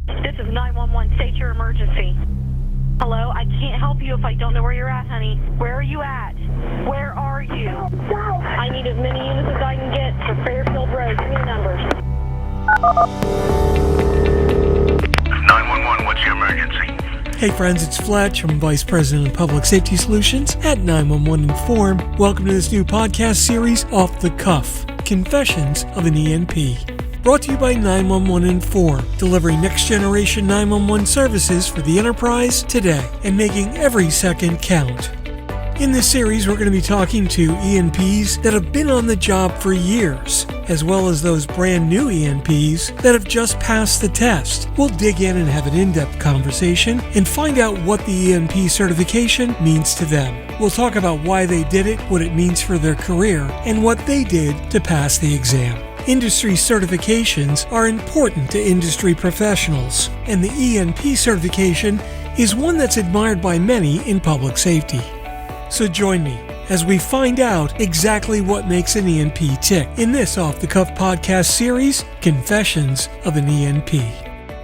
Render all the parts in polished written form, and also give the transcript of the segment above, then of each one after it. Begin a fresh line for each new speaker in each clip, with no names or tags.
This is 911. State your emergency. Hello? I can't help you if I don't know where you're at, honey. Where are you at? Where are you? I need as many units as I can get for Fairfield Road. Give me the numbers.
911, what's your emergency?
Hey friends, it's Fletch. I'm Vice President of Public Safety Solutions at 911 Inform. Welcome to this new podcast series, Off the Cuff, Confessions of an ENP. Brought to you by 911 Inform, delivering next-generation 911 services for the enterprise today and making every second count. In this series, we're going to be talking to ENPs that have been on the job for years, as well as those brand new ENPs that have just passed the test. We'll dig in and have an in-depth conversation and find out what the ENP certification means to them. We'll talk about why they did it, what it means for their career, and what they did to pass the exam. Industry certifications are important to industry professionals, and the ENP certification is one that's admired by many in public safety. So join me as we find out exactly what makes an ENP tick in this off-the-cuff podcast series, Confessions of an ENP.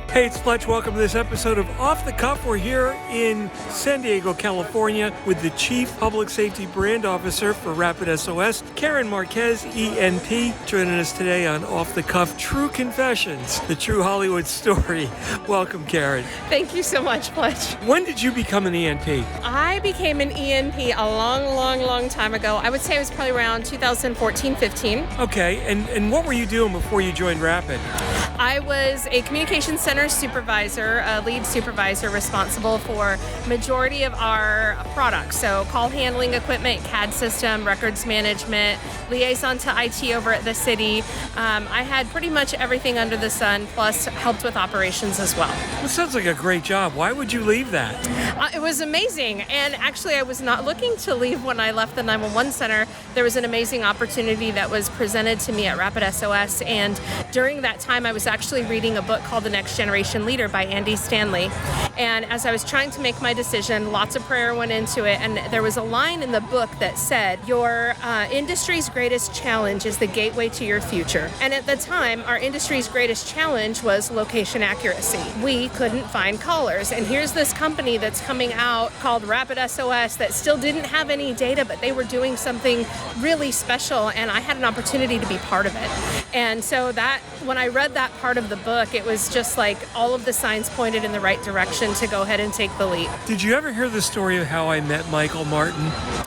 Hey, it's Fletch. Welcome to this episode of Off the Cuff. We're here in San Diego, California, with the Chief Public Safety Brand Officer for RapidSOS, Karin Marquez, ENP, joining us today on Off the Cuff True Confessions, the true Hollywood story. Welcome, Karin.
Thank you so much, Fletch.
When did you become an ENP?
I became an ENP a long time ago. I would say it was probably around 2014-15.
Okay, and what were you doing before you joined Rapid?
I was a communications center supervisor, a lead supervisor responsible for majority of our products. So call handling equipment, CAD system, records management, liaison to IT over at the city. I had pretty much everything under the sun, plus helped with operations as well.
That sounds like a great job. Why would you leave that?
It was amazing. And actually, I was not looking to leave when I left the 911 center. There was an amazing opportunity that was presented to me at RapidSOS. And during that time, I was actually reading a book called The Next Generation Leader by Andy Stanley. And as I was trying to make my decision, lots of prayer went into it. And there was a line in the book that said, your industry's greatest challenge is the gateway to your future. And at the time, our industry's greatest challenge was location accuracy. We couldn't find callers. And here's this company that's coming out called RapidSOS that still didn't have any data, but they were doing something really special. And I had an opportunity to be part of it. And so that, when I read that part of the book, it was just like all of the signs pointed in the right direction to go ahead and take the leap.
Did you ever hear the story of how I met Michael Martin?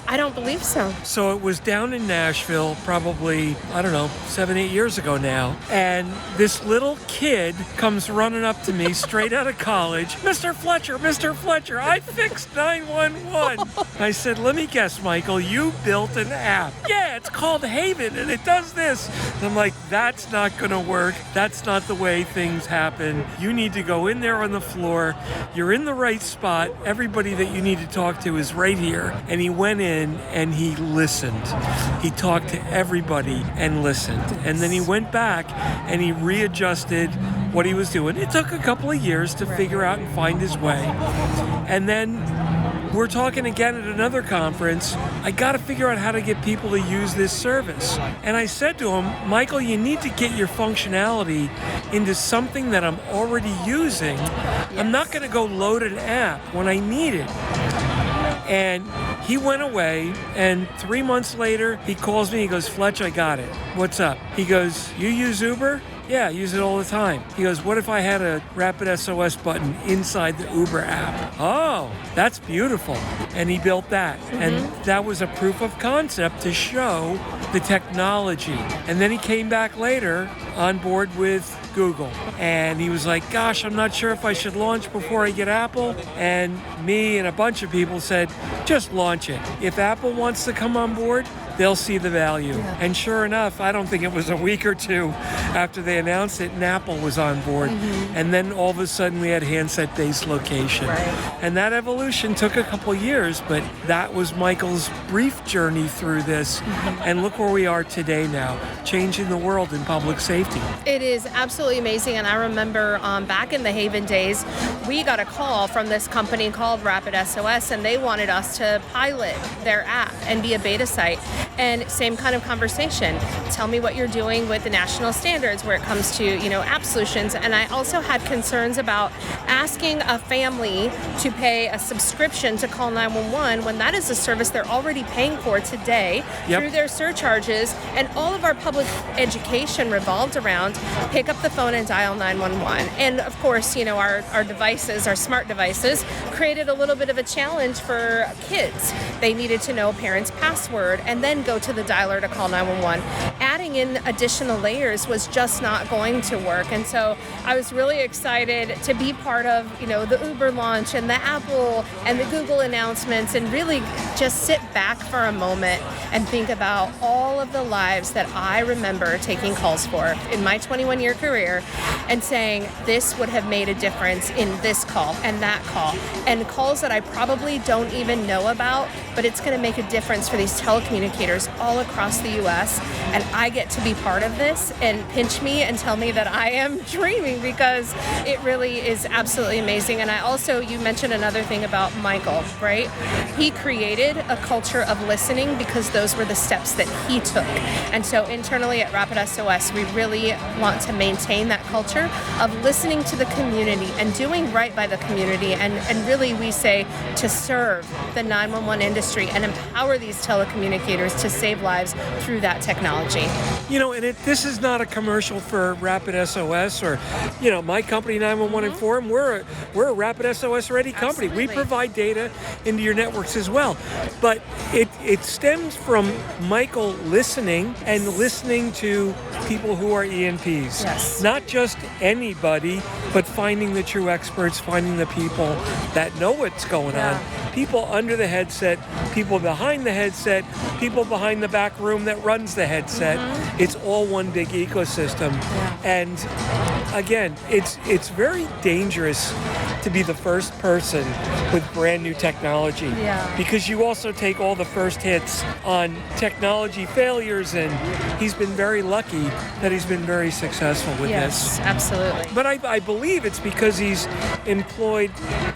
I don't believe so.
So it was down in Nashville, probably, 7-8 years ago now. And this little kid comes running up to me straight out of college. Mr. Fletcher, I fixed 911. I said, let me guess, Michael, you built an app. Yeah, it's called Haven and it does this. And I'm like, that's not going to work. That's not the way things happen. You need to go in there on the floor. You're in the right spot. Everybody that you need to talk to is right here. And he went in and he listened. He talked to everybody and listened. And then he went back and he readjusted what he was doing. It took a couple of years to figure out and find his way. And then we're talking again at another conference. I got to figure out how to get people to use this service. And I said to him, Michael, you need to get your functionality into something that I'm already using. Yes. I'm not going to go load an app when I need it. And he went away, and 3 months later, he calls me. He goes, Fletch, I got it. What's up? He goes, you use Uber? Yeah, I use it all the time. He goes, what if I had a RapidSOS button inside the Uber app? Oh, that's beautiful. And he built that. Mm-hmm. And that was a proof of concept to show the technology. And then he came back later on board with Google. And he was like, gosh, I'm not sure if I should launch before I get Apple. And me and a bunch of people said, just launch it. If Apple wants to come on board, they'll see the value. Yeah. And sure enough, I don't think it was a week or two after they announced it, and Apple was on board. Mm-hmm. And then all of a sudden we had handset-based location. Right. And that evolution took a couple years, but that was Michael's brief journey through this. Mm-hmm. And look where we are today now, changing the world in public safety.
It is absolutely amazing. And I remember back in the Haven days, we got a call from this company called RapidSOS, and they wanted us to pilot their app. and be a beta site. And same kind of conversation. Tell me what you're doing with the national standards where it comes to, app solutions. And I also had concerns about asking a family to pay a subscription to call 911 when that is a service they're already paying for today through their surcharges. And all of our public education revolved around pick up the phone and dial 911. And of course, our devices, our smart devices, created a little bit of a challenge for kids. They needed to know a parent's password and then go to the dialer to call 911. Adding in additional layers was just not going to work. And so I was really excited to be part of, the Uber launch and the Apple and the Google announcements, and really just sit back for a moment and think about all of the lives that I remember taking calls for in my 21-year career and saying, this would have made a difference in this call and that call, and calls that I probably don't even know about, but it's going to make a difference for these telecommunicators all across the U.S. And I get to be part of this and pinch me and tell me that I am dreaming, because it really is absolutely amazing. And I also, you mentioned another thing about Michael, right? He created a culture of listening because those were the steps that he took. And so internally at RapidSOS, we really want to maintain that culture of listening to the community and doing right by the community. And really, we say to serve the 911 industry and empower these telecommunicators to save lives through that technology.
And this is not a commercial for RapidSOS or, my company, 911 Inform. We're a RapidSOS ready company.
Absolutely.
We provide data into your networks as well. But it stems from Michael listening and listening to people who are ENPs.
Yes.
Not just anybody, but finding the true experts, finding the people that know what's going on. People under the headset, people behind the headset, people behind the back room that runs the headset. It's all one big ecosystem. And again, it's very dangerous to be the first person with brand new technology, because you also take all the first hits on technology failures, and he's been very lucky that he's been very successful with this.
Yes, absolutely.
But I believe it's because he's employed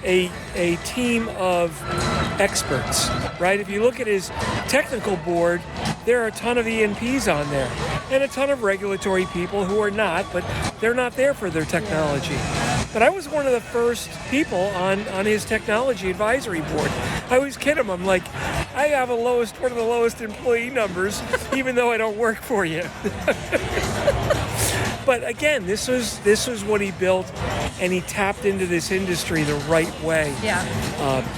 a team of experts, right? If you look at his technical board, there are a ton of ENPs on there and a ton of regulatory people who are not, but they're not there for their technology. But I was one of the first people on his technology advisory board. I always kid him. I'm like, I have one of the lowest employee numbers, even though I don't work for you. But again, this was what he built, and he tapped into this industry the right way.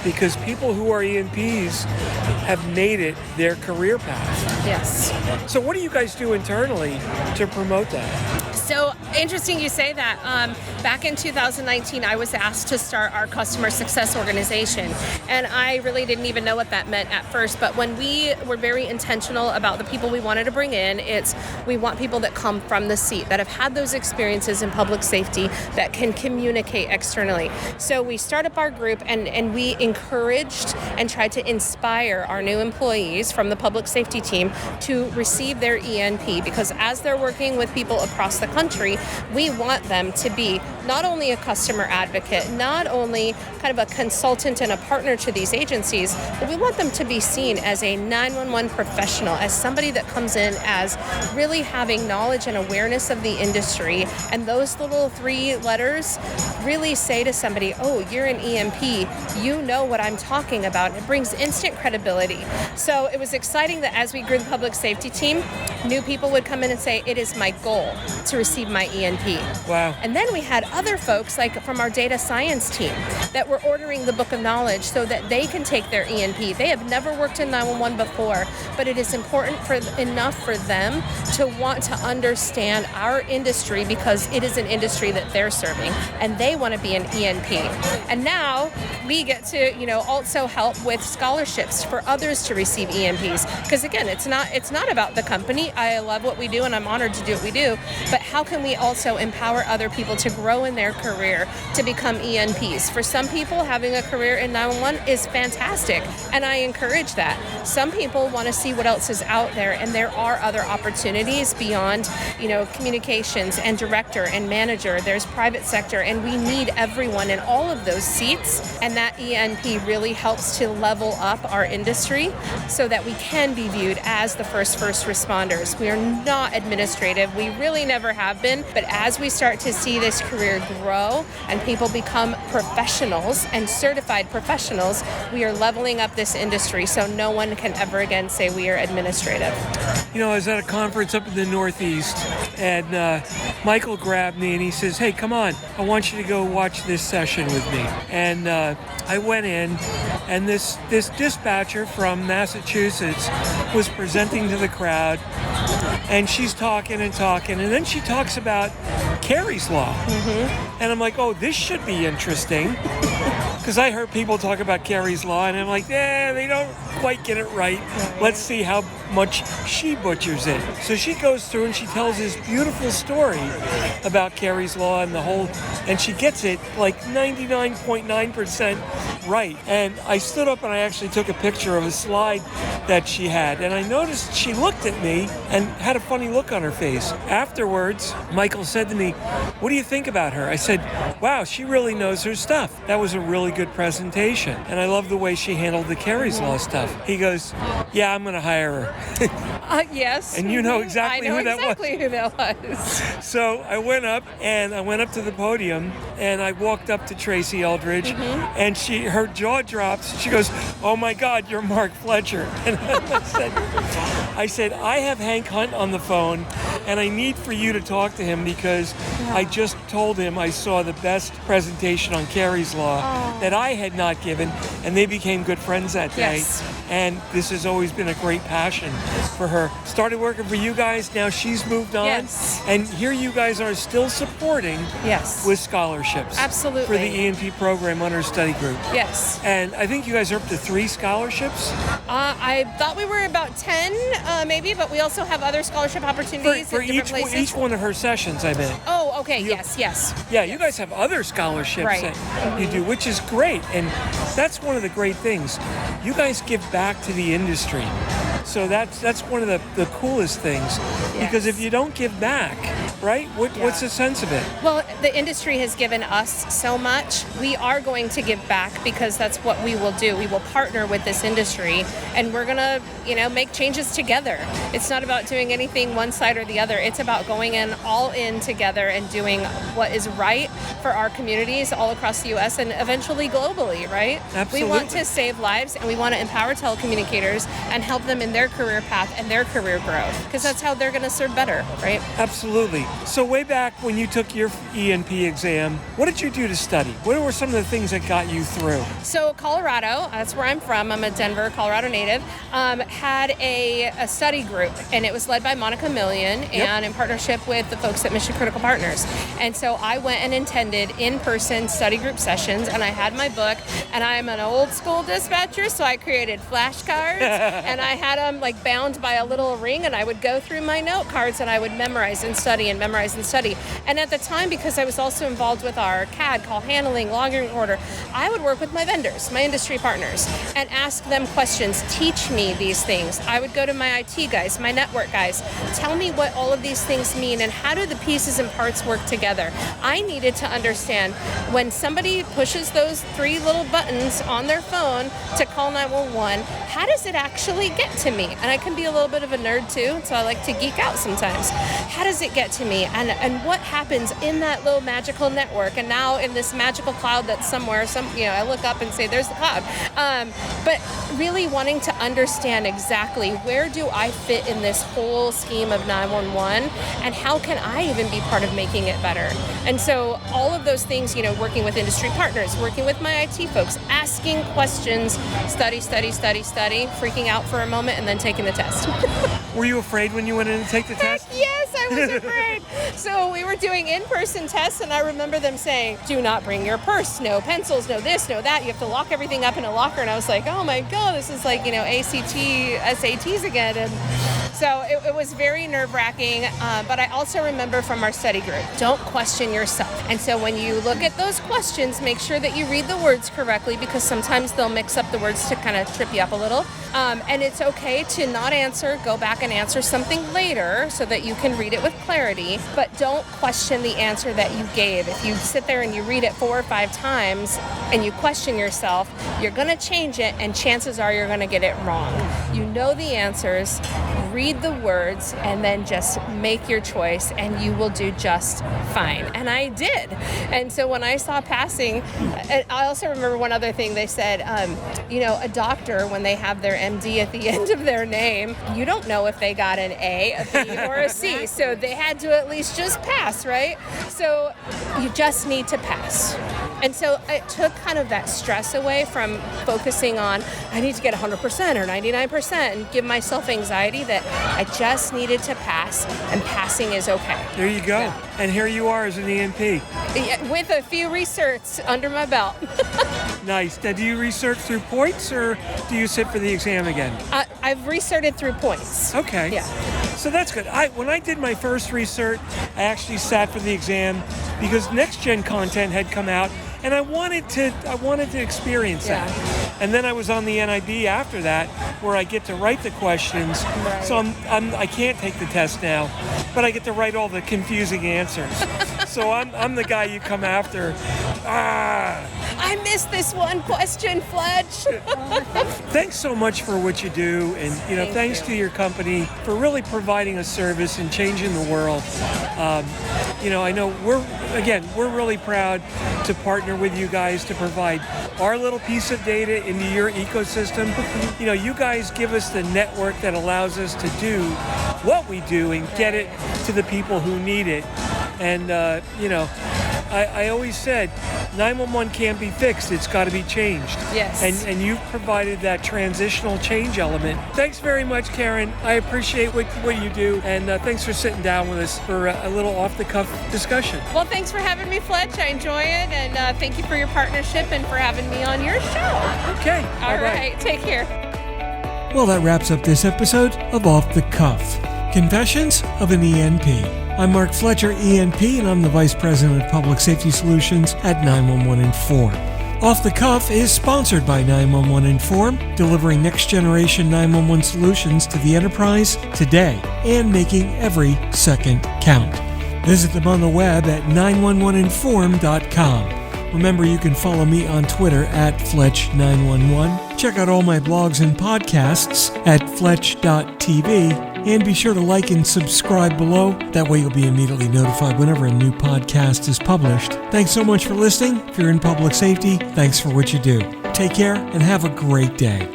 Because people who are ENPs have made it their career path.
Yes.
So what do you guys do internally to promote that?
So interesting you say that. Back in 2019, I was asked to start our customer success organization. And I really didn't even know what that meant at first. But when we were very intentional about the people we wanted to bring in, we want people that come from the seat, that have had those experiences in public safety, that can communicate externally. So we started up our group, and we encouraged and tried to inspire our new employees from the public safety team to receive their ENP, because as they're working with people across the country, we want them to be not only a customer advocate, not only kind of a consultant and a partner to these agencies, but we want them to be seen as a 911 professional, as somebody that comes in as really having knowledge and awareness of the industry. And those little 3 letters really say to somebody, oh, you're an ENP, you know what I'm talking about. It brings instant credibility. So it was exciting that as we grew the public safety team, new people would come in and say, it is my goal to receive my ENP.
Wow.
And then we had other folks, like from our data science team, that were ordering the book of knowledge so that they can take their ENP. They have never worked in 911 before, but it is important enough for them to want to understand our industry, because it is an industry that they're serving, and they want to be an ENP. And now we get to, also help with scholarships for others to receive ENPs, because again, it's not about the company. I love what we do, and I'm honored to do what we do, but how can we also empower other people to grow grow in their career to become ENPs. For some people, having a career in 911 is fantastic, and I encourage that. Some people want to see what else is out there, and there are other opportunities beyond, communications and director and manager. There's private sector, and we need everyone in all of those seats, and that ENP really helps to level up our industry so that we can be viewed as the first responders. We are not administrative. We really never have been, but as we start to see this career grow and people become professionals and certified professionals, we are leveling up this industry so no one can ever again say we are administrative.
I was at a conference up in the Northeast, and Michael grabbed me and he says, "Hey, come on, I want you to go watch this session with me." And I went in, and this dispatcher from Massachusetts was presenting to the crowd, and she's talking, and then she talks about Carey's Law. Mm-hmm. And I'm like, oh, this should be interesting. Because I heard people talk about Carey's Law, and I'm like, they don't quite get it right. Let's see how much she butchers it. So she goes through and she tells this beautiful story about Carey's Law and she gets it like 99.9% right. And I stood up and I actually took a picture of a slide that she had, and I noticed she looked at me and had a funny look on her face. Afterwards, Michael said to me, "What do you think about her?" I said, "Wow, she really knows her stuff. That was a really good presentation, and I love the way she handled the Carey's Law stuff." He goes, "Yeah, I'm going to hire her."
Yes.
And you know exactly who that was.
I know exactly who that was.
So I went up to the podium, and I walked up to Tracy Eldridge, mm-hmm. and her jaw drops. She goes, "Oh my God, you're Mark Fletcher." And I said, "I have Hank Hunt on the phone, and I need for you to talk to him because I just told him I saw the best presentation on Carey's Law that I had not given," and they became good friends that day.
Yes.
And this has always been a great passion for her. Started working for you guys, now she's moved on.
Yes.
And here you guys are still supporting with scholarships.
Absolutely.
For the ENP program understudy group.
Yes.
And I think you guys are up to 3 scholarships?
I thought we were about 10, maybe, but we also have other scholarship opportunities
for
in different places.
each one of her sessions, I meant.
Oh, okay, yes.
Yeah, you guys have other scholarships that you do, which is great. And that's one of the great things. You guys give back to the industry. So that's one of the coolest things. Because if you don't give back, right, what's the sense of it?
Well, the industry has given us so much. We are going to give back because that's what we will do. We will partner with this industry, and we're going to, make changes together. It's not about doing anything one side or the other. It's about going all in together and doing what is right for our communities all across the U.S. and eventually globally, right?
Absolutely.
We want to save lives, and we want to empower telecommunicators and help them in their career path and their career growth, because that's how they're going to serve better, right?
Absolutely. So way back when you took your ENP exam, what did you do to study? What were some of the things that got you through?
So Colorado, that's where I'm from. I'm a Denver, Colorado native, had a study group, and it was led by Monica Million and in partnership with the folks at Mission Critical Partners. And so I went and attended in-person study group sessions, and I had my book, and I'm an old school dispatcher, so I created flashcards, and I had them bound by a little ring, and I would go through my note cards, and I would memorize and study. And at the time, because I was also involved with our CAD, call handling, logging order, I would work with my vendors, my industry partners, and ask them questions, teach me these things. I would go to my IT guys, my network guys, tell me what all of these things mean and how do the pieces and parts work together. I needed to understand when somebody pushes those 3 little buttons on their phone to call 911, how does it actually get to me? And I can be a little bit of a nerd too, so I like to geek out sometimes. How does it get to me? And what happens in that little magical network? And now in this magical cloud that's somewhere, I look up and say, there's the cloud. But really wanting to understand exactly where do I fit in this whole scheme of 911, and how can I even be part of making it better? And so all of those things, working with industry partners, working with my IT folks, asking questions, study, freaking out for a moment, and then taking the test.
Were you afraid when you went in to take the test?
Yes, I was afraid. So we were doing in-person tests, and I remember them saying, do not bring your purse, no pencils, no this, no that. You have to lock everything up in a locker. And I was like, oh my God, this is like, ACT, SATs again. And So it was very nerve-wracking, but I also remember from our study group, don't question yourself. And so when you look at those questions, make sure that you read the words correctly, because sometimes they'll mix up the words to kind of trip you up a little. And it's okay to not answer, go back and answer something later so that you can read it with clarity, but don't question the answer that you gave. If you sit there and you read it 4 or 5 times and you question yourself, you're going to change it, and chances are you're going to get it wrong. You know the answers, read the words, and then just make your choice, and you will do just fine. And I did. And so when I saw passing, I also remember one other thing they said, a doctor, when they have their MD at the end of their name, you don't know if they got an A, a B, or a C. So they had to at least just pass, right? So you just need to pass. And so it took kind of that stress away from focusing on, I need to get 100% or 99%, and give myself anxiety that I just needed to pass, and passing is okay.
There you go. Yeah. And here you are as an ENP.
With a few recerts under my belt.
Nice. Now, do you recert through points, or do you sit for the exam again?
I've recerted through points.
Okay.
Yeah.
So that's good. When I did my first recert, I actually sat for the exam because next gen content had come out, and I wanted to experience that. And then I was on the NIB after that, where I get to write the questions. Right. So I can't take the test now, but I get to write all the confusing answers. So I'm the guy you come after.
I missed this one question, Fletch.
Thanks so much for what you do, and thanks to your company for really providing a service and changing the world. I know we're really proud to partner with you guys to provide our little piece of data into your ecosystem. You guys give us the network that allows us to do what we do and get it to the people who need it. And I always said 911 can't be fixed, it's got to be changed.
Yes.
And you've provided that transitional change element. Thanks very much, Karin. I appreciate what you do, and thanks for sitting down with us for a little off-the-cuff discussion.
Well, thanks for having me, Fletch. I enjoy it, and thank you for your partnership and for having me on your show.
Okay.
All right. Take care.
Well, that wraps up this episode of Off the Cuff, Confessions of an ENP. I'm Mark Fletcher, ENP, and I'm the Vice President of Public Safety Solutions at 911 Inform. Off the Cuff is sponsored by 911 Inform, delivering next-generation 911 solutions to the enterprise today and making every second count. Visit them on the web at 911inform.com. Remember, you can follow me on Twitter at Fletch911. Check out all my blogs and podcasts at Fletch.tv. And be sure to like and subscribe below. That way you'll be immediately notified whenever a new podcast is published. Thanks so much for listening. If you're in public safety, thanks for what you do. Take care and have a great day.